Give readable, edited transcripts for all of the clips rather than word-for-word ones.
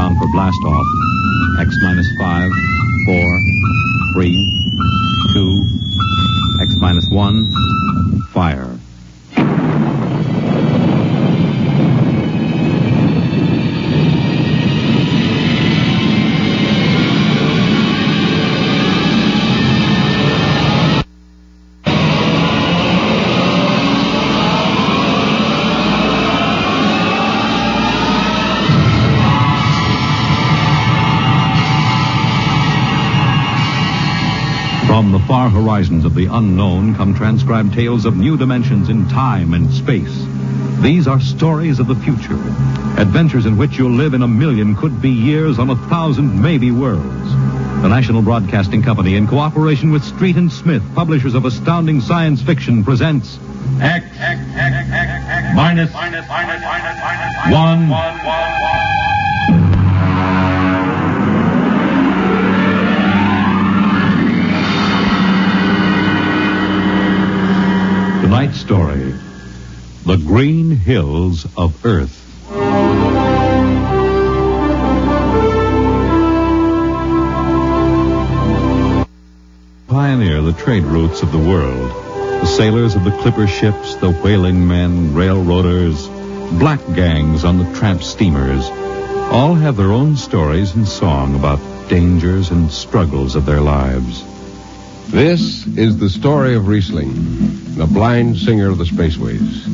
countdown for blastoff. X-5, 4, 3, 2, X-1, fire. From the far horizons of the unknown come transcribed tales of new dimensions in time and space. These are stories of the future, adventures in which you'll live in a million could-be years on 1,000 maybe worlds. The National Broadcasting Company, in cooperation with Street and Smith, publishers of astounding science fiction, presents X minus 1. Tonight's story, The Green Hills of Earth. Pioneer the trade routes of the world. The sailors of the clipper ships, the whaling men, railroaders, black gangs on the tramp steamers, all have their own stories and song about dangers and struggles of their lives. This is the story of Riesling, the blind singer of the spaceways.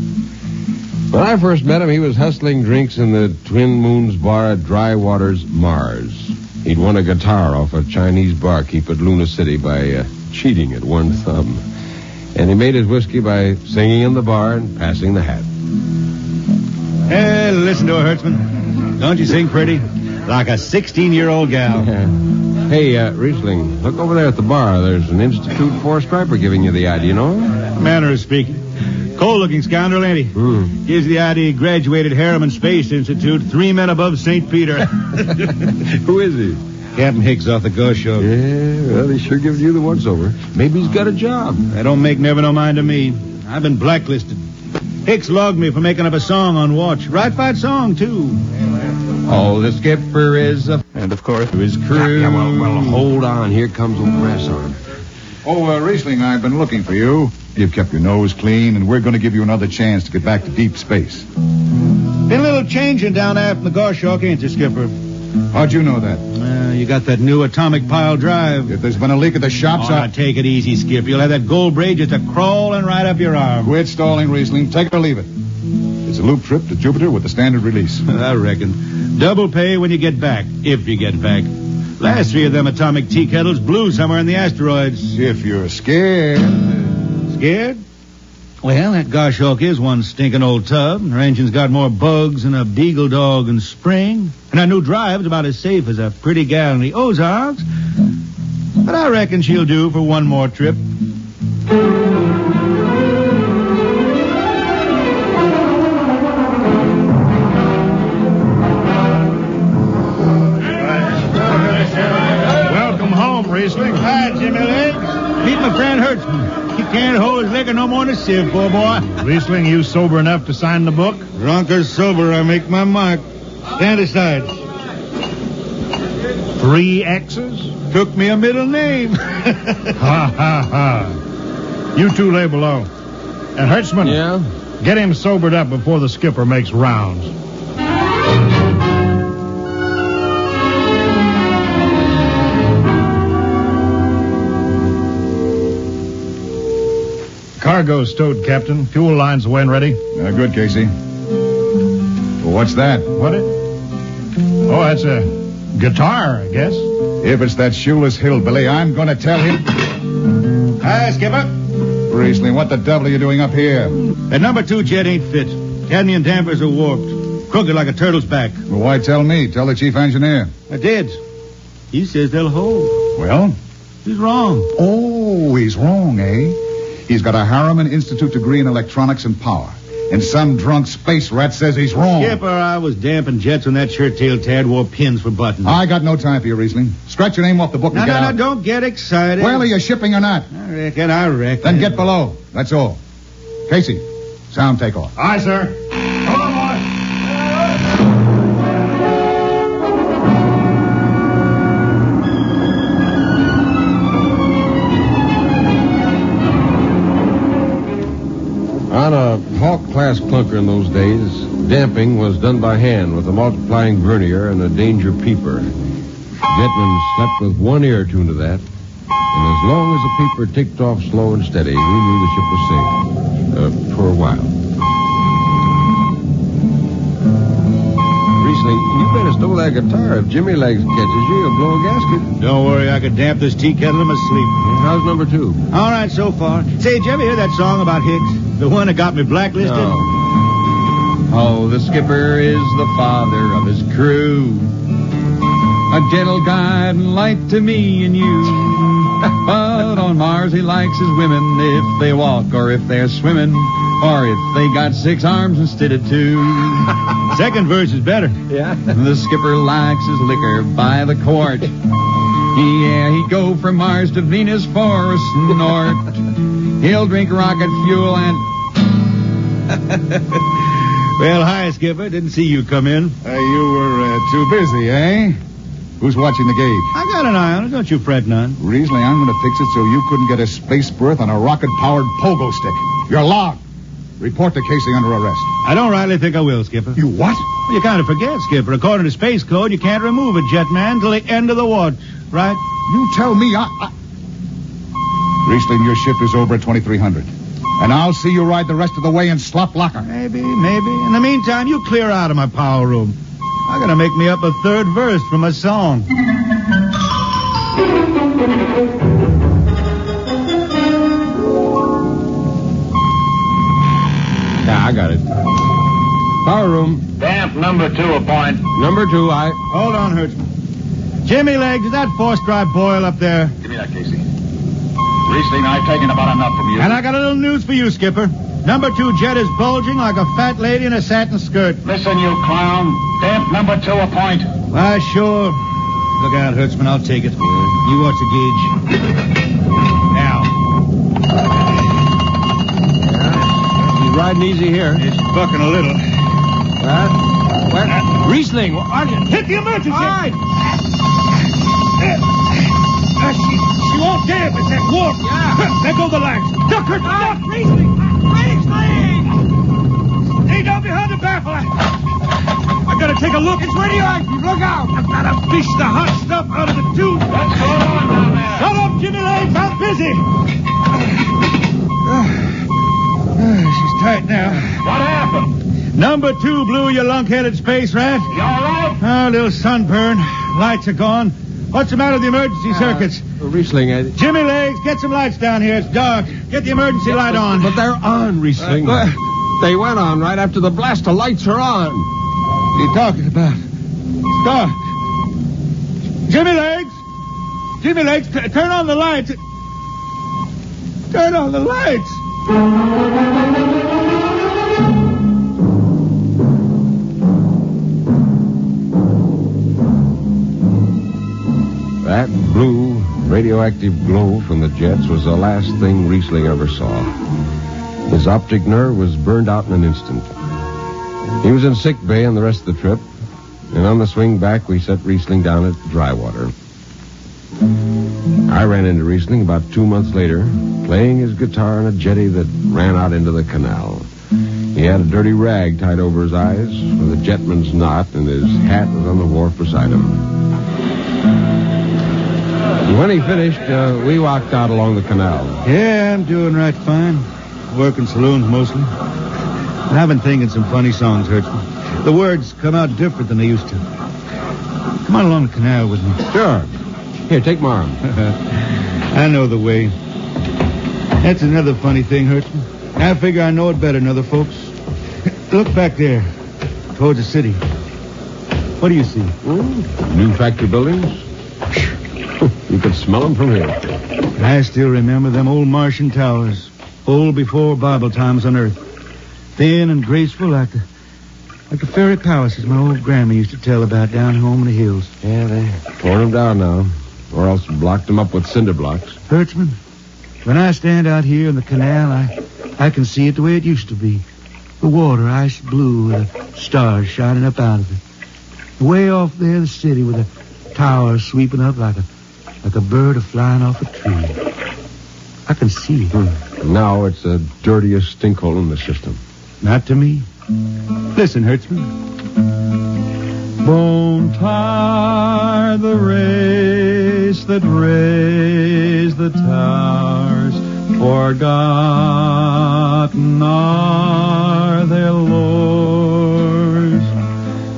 When I first met him, he was hustling drinks in the Twin Moons bar at Dry Waters, Mars. He'd won a guitar off a Chinese barkeep at Luna City by cheating at one thumb. And he made his whiskey by singing in the bar and passing the hat. Hey, listen to her, Hertzman. Don't you sing pretty? Like a 16-year-old gal. Hey, Riesling, look over there at the bar. There's an Institute 4 striper giving you the ID, you know? Manner of speaking. Cold-looking scoundrel, ain't he? Gives the ID graduated Harriman Space Institute, 3 men above St. Peter. Who is he? Captain Hicks off the Ghost Show. Yeah, well, he sure gives you the once-over. Maybe he's got a job. That don't make never no mind to me. I've been blacklisted. Hicks logged me for making up a song on watch. Right fight song, too. Oh, the skipper is a... And, of course, to his crew. Yeah, well, hold on. Here comes old Brass on. Oh, Riesling, I've been looking for you. You've kept your nose clean, and we're going to give you another chance to get back to deep space. Been a little changing down there from the Goshawk, ain't you, Skipper? How'd you know that? You got that new atomic pile drive. If there's been a leak at the shops, Now, take it easy, Skip. You'll have that gold braid just a-crawling right up your arm. Quit stalling, Riesling. Take it or leave it. It's a loop trip to Jupiter with the standard release. I reckon. Double pay when you get back, if you get back. Last 3 of them atomic tea kettles blew somewhere in the asteroids. If you're scared. Scared? Well, that Goshawk is one stinking old tub. Her engine's got more bugs than a beagle dog in spring. And her new drive's about as safe as a pretty gal in the Ozarks. But I reckon she'll do for one more trip. Welcome home, Riesling. Hi, Jimmy Leg. Meet my friend Hertzman. He can't hold his liquor no more than a sieve, poor boy. Riesling, you sober enough to sign the book? Drunk or sober, I make my mark. Stand aside. 3 X's? Took me a middle name. Ha, ha, ha. You two lay below. And Hertzman, Yeah? get him sobered up before the skipper makes rounds. Cargo's stowed, Captain. Fuel lines away and ready. Good, Casey. Well, what's that? What it? Oh, that's a guitar, I guess. If it's that shoeless hillbilly, I'm going to tell him... Hi, Skipper. Riesling, what the devil are you doing up here? That number 2 jet ain't fit. Cadmium dampers are warped. Crooked like a turtle's back. Well, why tell me? Tell the chief engineer. I did. He says they'll hold. Well? He's wrong. Oh, he's wrong, eh? He's got a Harriman Institute degree in electronics and power. And some drunk space rat says he's wrong. Skipper, I was damping jets when that shirt-tailed tad wore pins for buttons. I got no time for you, Riesling. Scratch your name off the book and get out. No, don't get excited. Well, are you shipping or not? I reckon. Then get below. That's all. Casey, sound takeoff. Aye, sir. Hold on, boy. first-class clunker in those days. Damping was done by hand with a multiplying vernier and a danger peeper. Jetman slept with one ear tuned to that, and as long as the peeper ticked off slow and steady, we knew the ship was safe. For a while. Riesling, you better stow that guitar. If Jimmy Legs catches you, he'll blow a gasket. Don't worry, I could damp this tea kettle in my sleep. How's number 2? All right, so far. Say, did you ever hear that song about Hicks? The one that got me blacklisted? No. Oh, the skipper is the father of his crew. A gentle guide and light to me and you. But on Mars he likes his women if they walk or if they're swimming or if they got 6 arms instead of 2. Second verse is better. Yeah? The skipper likes his liquor by the quart. Yeah, he'd go from Mars to Venus for a snort. He'll drink rocket fuel and... Well, hi, Skipper. Didn't see you come in. You were too busy, eh? Who's watching the gauge? I got an eye on it. Don't you fret none. Riesling, I'm going to fix it so you couldn't get a space berth on a rocket-powered pogo stick. You're logged. Report to Casey under arrest. I don't rightly think I will, Skipper. You what? Well, you kind of forget, Skipper. According to Space Code, you can't remove a jet man till the end of the watch, right? You tell me Riesling, your shift is over at 2300. And I'll see you ride the rest of the way in slop locker. Maybe. In the meantime, you clear out of my power room. I gotta make me up a third verse from a song. Yeah, I got it. Power room. Damp number 2 a point. Number 2, I... Hold on, Hertzman. Jimmy Legs, is that force-drive boil up there? Give me that, Casey. Riesling, I've taken about enough from you. And I got a little news for you, Skipper. Number 2 jet is bulging like a fat lady in a satin skirt. Listen, you clown. Damp number 2 a point. Why, sure. Look out, Hertzman. I'll take it. You watch the gauge. Now. He's riding easy here. It's bucking a little. What? Riesling, aren't you? Hit the emergency! All right. She won't damp. It's that warp. Yeah. There go the lights. Duck her. Duck. Riesling! Stay down behind the baffle. I gotta take a look. It's ready. Look out. I've gotta fish the hot stuff out of the tube. What's going on down there? Shut up, Jimmy Legs. I'm busy. She's tight now. What happened? Number 2 blew, you lunk-headed space rat. You all right? Oh, a little sunburn. Lights are gone. What's the matter with the emergency circuits? Riesling, Jimmy Legs, get some lights down here. It's dark. Get the emergency light on. But they're on, Riesling. They went on right after the blast. The lights are on. What are you talking about? It's dark. Jimmy Legs! Jimmy Legs, turn on the lights. Turn on the lights. That blue, radioactive glow from the jets was the last thing Riesling ever saw. His optic nerve was burned out in an instant. He was in sick bay on the rest of the trip, and on the swing back, we set Riesling down at Drywater. I ran into Riesling about 2 months later, playing his guitar on a jetty that ran out into the canal. He had a dirty rag tied over his eyes with a jetman's knot, and his hat was on the wharf beside him. When he finished, we walked out along the canal. Yeah, I'm doing right fine. Working saloons mostly. And I've been thinking some funny songs, Hertzman. The words come out different than they used to. Come on along the canal with me. Sure. Here, take my arm. I know the way. That's another funny thing, Hertzman. I figure I know it better than other folks. Look back there, towards the city. What do you see? New factory buildings? You could smell them from here. I still remember them old Martian towers, old before Bible times on Earth. Thin and graceful like the fairy palaces my old grandma used to tell about down home in the hills. Yeah, they torn them down now, or else blocked them up with cinder blocks. Hertzman, when I stand out here in the canal, I can see it the way it used to be. The water ice blue with the stars shining up out of it. Way off there, the city with the towers sweeping up like a bird flying off a tree. I can see it. Now it's the dirtiest stinkhole in the system. Not to me. Listen, Hertzman. Won't tire the race that raised the towers. Forgotten are their lords.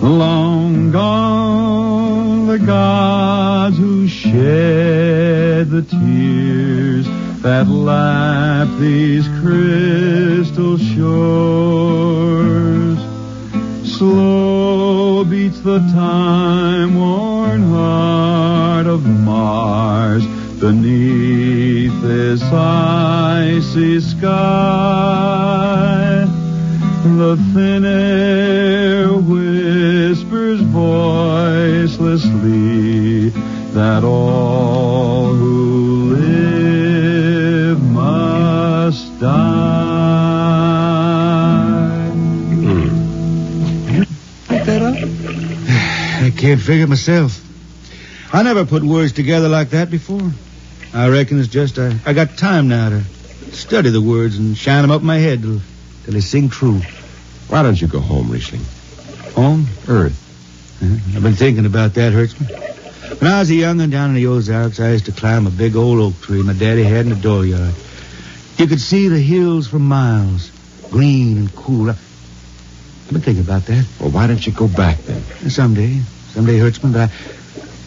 Long gone the gods who shed the tears that lap these crystal shores. Slow beats the time-worn heart of Mars beneath this icy sky. The thin air whispers voicelessly that all who live must die. Pick that up? I can't figure it myself. I never put words together like that before. I reckon it's just I got time now to study the words and shine them up in my head till they sing true. Why don't you go home, Riesling? Home? Earth. I've been thinking about that, Hertzman. When I was a young'un down in the Ozarks, I used to climb a big old oak tree my daddy had in the dooryard. You could see the hills for miles, green and cool. I've been thinking about that. Well, why don't you go back then? Someday, Hertzman, but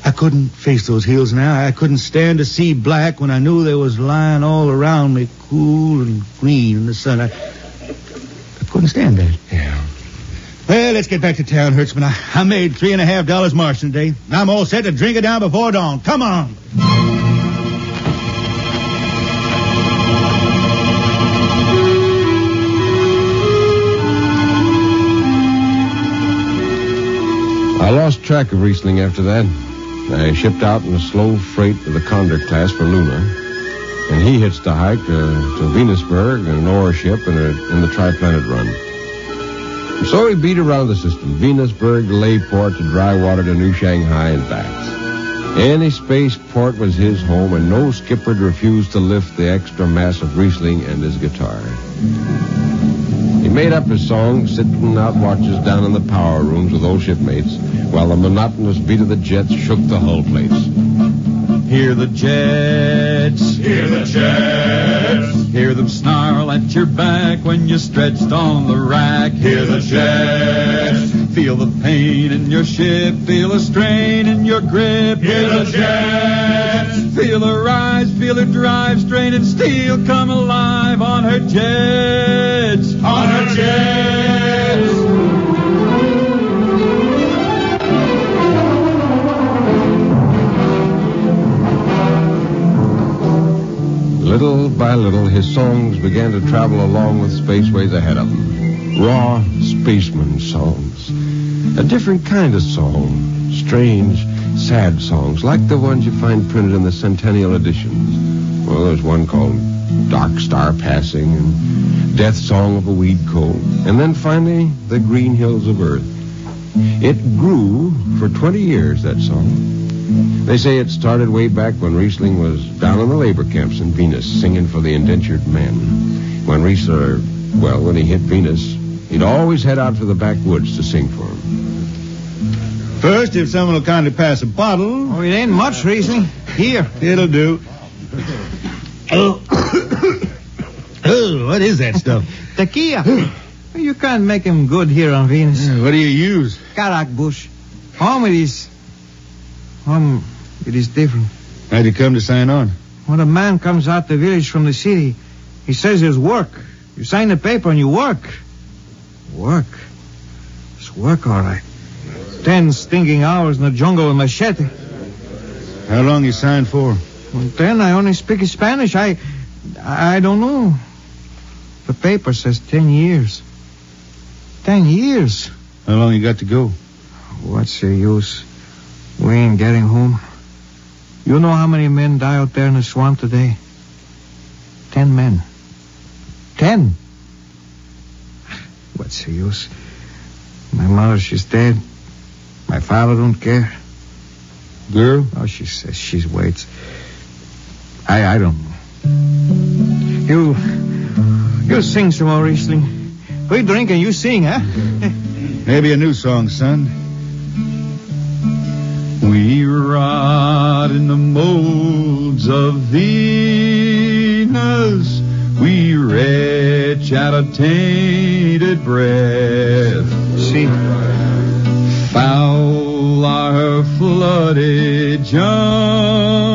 I couldn't face those hills now. I couldn't stand to see black when I knew they was lying all around me, cool and green in the sun. I couldn't stand that. Yeah. Well, let's get back to town, Hertzman. I made $3.50 marching today. I'm all set to drink it down before dawn. Come on. I lost track of Riesling after that. I shipped out in a slow freight of the Condor class for Luna, and he hitched a hike to Venusberg in an ore ship in the Tri-Planet run. And so he beat around the system, Venusberg, Layport to Drywater to New Shanghai and back. Any spaceport was his home, and no skipper'd refuse to lift the extra mass of Riesling and his guitar. He made up his songs, sitting out watches down in the power rooms with old shipmates, while the monotonous beat of the jets shook the hull plates. Hear the jets. Hear the jets. Hear them snarl at your back when you're stretched on the rack. Hear the jets. Feel the pain in your ship. Feel the strain in your grip. Hear the jets. Feel her rise. Feel her drive. Straining steel come alive on her jets. On her jets. Little by little, his songs began to travel along with spaceways ahead of him. Raw spaceman songs. A different kind of song. Strange, sad songs, like the ones you find printed in the Centennial editions. Well, there's one called Dark Star Passing and Death Song of a Weed Cold. And then finally, The Green Hills of Earth. It grew for 20 years, that song. They say it started way back when Riesling was down in the labor camps in Venus singing for the indentured men. When when he hit Venus, he'd always head out to the backwoods to sing for them. First, if someone will kindly pass a bottle. Oh, it ain't much, Riesling. Here. It'll do. Oh, what is that stuff? Tequila. You can't make him good here on Venus. What do you use? Karak bush. Home it is different. How'd you come to sign on? When a man comes out the village from the city, he says there's work. You sign the paper and you work. Work? It's work, all right. 10 stinking hours in the jungle with machete. How long you signed for? Well, then I only speak Spanish. I don't know. The paper says 10 years. 10 years? How long you got to go? What's the use? We ain't getting home. You know how many men die out there in the swamp today? 10 men. 10. What's the use? My mother, she's dead. My father don't care. Girl? Oh, she says she waits. I don't know. You sing some more, Riesling. We drink and you sing, huh? Maybe a new song, son. We rot in the molds of Venus. We retch out of tainted breath. See. Foul our flooded jungles,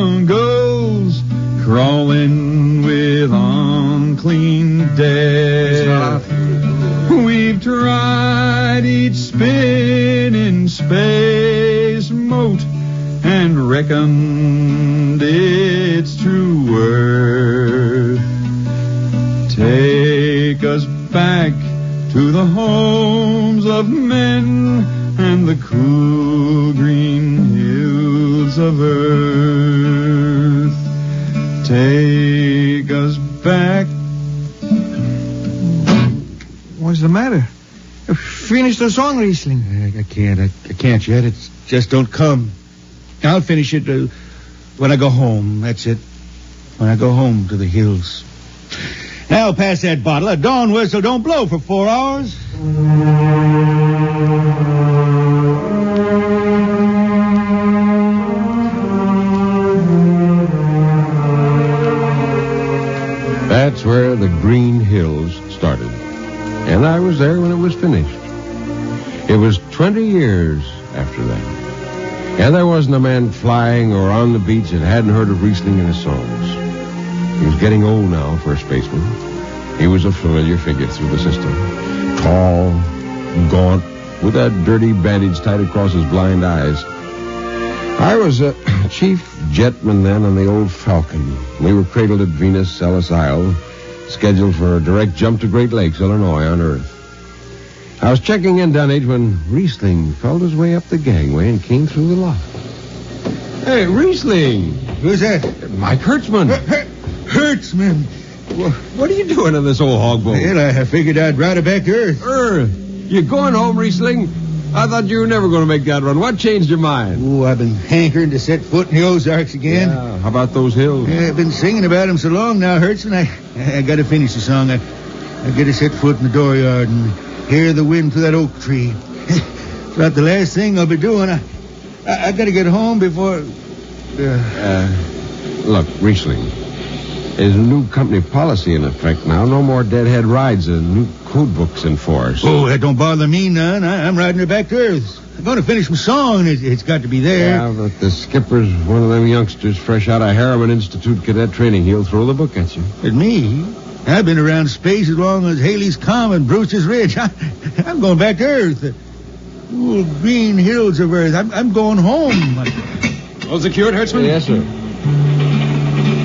crawling with unclean death. We've tried each spinning space moat and reckoned its true worth. Take us back to the homes of men and the cool green hills of earth. Take us back. What's the matter? Finish the song, Riesling. I can't yet. It's just don't come. I'll finish it when I go home. That's it. When I go home to the hills. Now pass that bottle. A dawn whistle don't blow for 4 hours. That's where the Green Hills started. And I was there when it was finished. It was 20 years after that. And there wasn't a man flying or on the beach that hadn't heard of Riesling and his songs. He was getting old now for a spaceman. He was a familiar figure through the system. Tall, gaunt, with that dirty bandage tied across his blind eyes. I was a chief jetman then on the old Falcon. We were cradled at Venus, Ellis Isle, scheduled for a direct jump to Great Lakes, Illinois, on Earth. I was checking in Dunwich when Riesling felt his way up the gangway and came through the lock. Hey, Riesling! Who's that? Mike Hertzman. Hertzman. What are you doing in this old hog boat? Well, I figured I'd ride it back to Earth. Earth? You going home, Riesling? I thought you were never going to make that run. What changed your mind? Oh, I've been hankering to set foot in the Ozarks again. Yeah, how about those hills? Yeah, I've been singing about them so long now, Hertzman. I got to finish the song. I got to set foot in the dooryard and hear the wind through that oak tree. It's about the last thing I'll be doing. I got to get home before... Look, Riesling, there's a new company policy in effect now. No more deadhead rides and new code books in force. Oh, that don't bother me none. I'm riding her back to Earth. I'm going to finish my song. It's got to be there. Yeah, but the skipper's one of them youngsters fresh out of Harriman Institute cadet training. He'll throw the book at you. At me? I've been around space as long as Haley's Comet and Brewster's Ridge. I'm going back to Earth. The cool green hills of Earth. I'm going home. All secured, Hertzman? Yes, sir.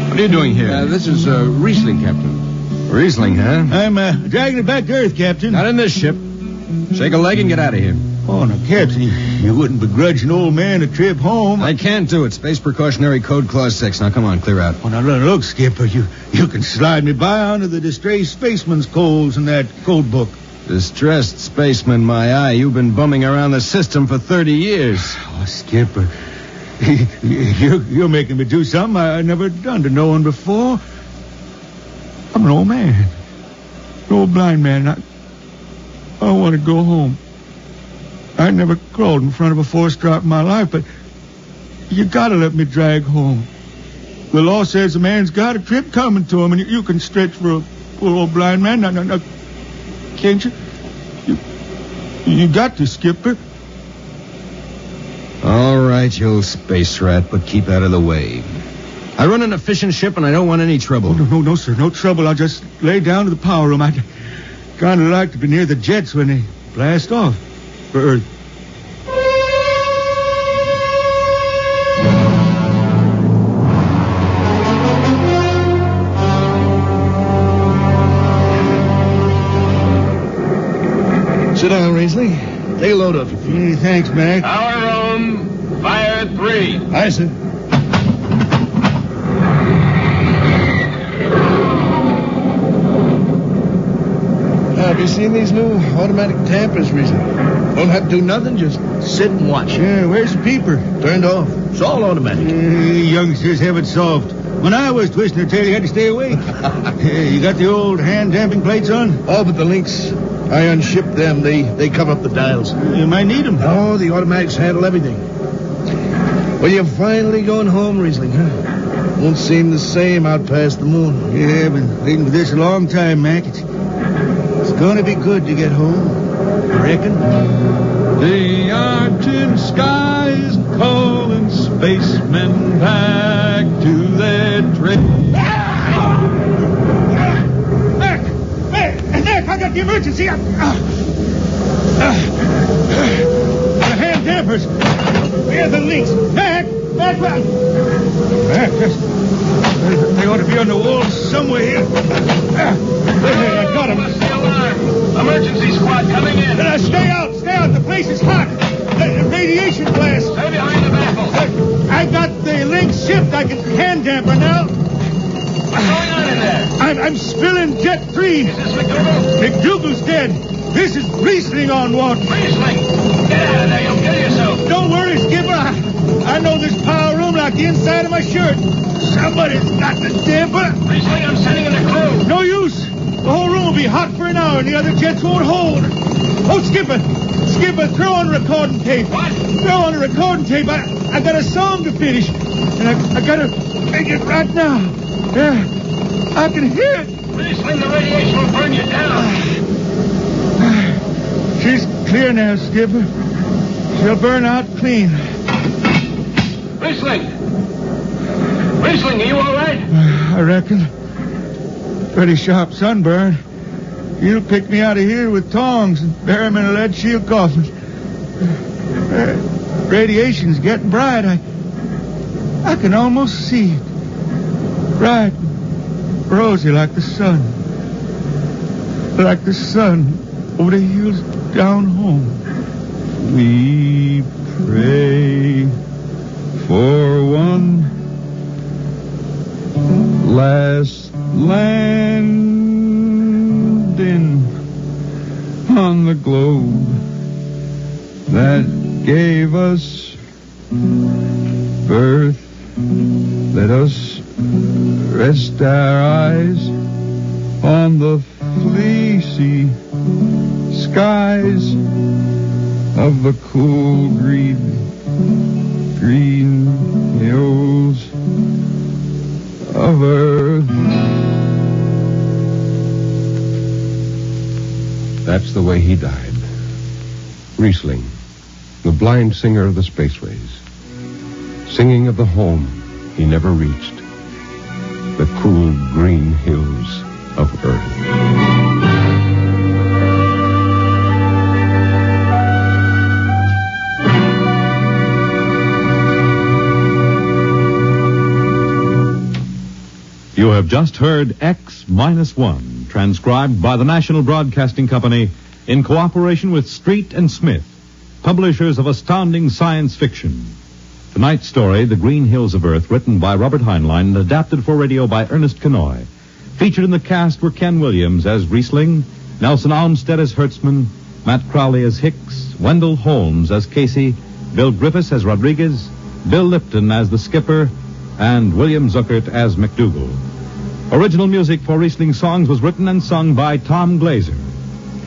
What are you doing here? This is Riesling, Captain. Riesling, huh? I'm dragging it back to Earth, Captain. Not in this ship. Shake a leg and get out of here. Oh, now, Captain, you wouldn't begrudge an old man a trip home. I can't do it. Space Precautionary Code Clause 6. Now, come on, clear out. Oh, now, look, Skipper, you can slide me by onto the distressed spaceman's coals in that code book. Distressed spaceman, my eye. You've been bumming around the system for 30 years. Oh, Skipper, you're making me do something I never done to no one before. I'm an old man. An old blind man. I want to go home. I never crawled in front of a force drop in my life, but you got to let me drag home. The law says a man's got a trip coming to him, and you can stretch for a poor old blind man. No, can't you? You got to, Skipper. All right, you old space rat, but keep out of the way. I run an efficient ship, and I don't want any trouble. Oh, no, sir, no trouble. I'll just lay down to the power room. I'd kind of like to be near the jets when they blast off for Earth. Sit down, Riesling. Take a load off your feet. Hey, thanks, Mac. Power room, fire 3. Aye, sir. Have you seen these new automatic tampers, Riesling? Don't have to do nothing, just sit and watch. Yeah, where's the peeper? Turned off. It's all automatic. Youngsters have it soft. When I was twisting her tail, you had to stay awake. You got the old hand damping plates on? Oh, but the links I unshipped them. They cover up the dials. You might need them. Oh, the automatics handle everything. Well, you're finally going home, Riesling, huh? Won't seem the same out past the moon. Yeah, been waiting for this a long time, Mac. It's gonna be good to get home. I reckon. The argent sky is calling spacemen back to their trade. Nick, I got the emergency. The hand dampers. Where are the links? Mac, they ought to be on the wall somewhere here. I got them. What's the alarm? Emergency squad coming in. Stay out. The place is hot. Radiation blast. Stay behind the baffles. I got the links shipped. I can hand damper now. What's going on in there? I'm spilling Jet 3. Is this McDougal? McDougal's dead. This is Riesling on watch. Riesling! Get out of there. You'll kill yourself. Don't worry, Skipper. I know this power room like the inside of my shirt. Somebody's got the damper. Riesling, I'm sending in a crew. No use. The whole room will be hot for an hour and the other jets won't hold. Oh, Skipper, throw on recording tape. What? Throw on a recording tape. I got a song to finish. And I got to make it right now. Yeah, I can hear it. Riesling, the radiation will burn you down. She's clear now, Skipper. She'll burn out clean. Riesling, are you all right? I reckon. Pretty sharp sunburn. You'll pick me out of here with tongs and bury him in a lead shield coffin. Radiation's getting bright. I can almost see it. Bright, rosy like the sun. Like the sun over the hills down home. We pray for one last landing on the globe that gave us birth. Let us rest our eyes on the fleecy skies of the cool green hills of Earth. That's the way he died. Riesling, the blind singer of the spaceways, singing of the home he never reached, the cool green hills of Earth. You have just heard X-1, transcribed by the National Broadcasting Company in cooperation with Street and Smith, publishers of astounding science fiction. Tonight's story, The Green Hills of Earth, written by Robert Heinlein and adapted for radio by Ernest Kenoy. Featured in the cast were Ken Williams as Riesling, Nelson Olmsted as Hertzman, Matt Crowley as Hicks, Wendell Holmes as Casey, Bill Griffiths as Rodriguez, Bill Lipton as the Skipper, and William Zuckert as McDougal. Original music for Riesling songs was written and sung by Tom Glazer.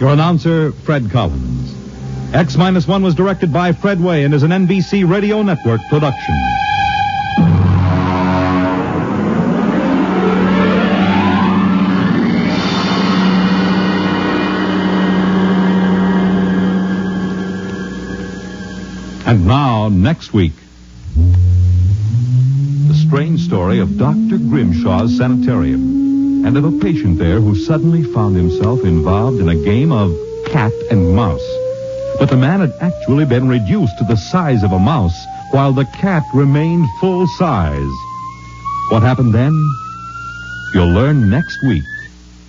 Your announcer, Fred Collins. X-1 was directed by Fred Way and is an NBC Radio Network production. And now, next week, the strange story of Dr. Grimshaw's sanitarium and of a patient there who suddenly found himself involved in a game of cat and mouse. But the man had actually been reduced to the size of a mouse, while the cat remained full size. What happened then? You'll learn next week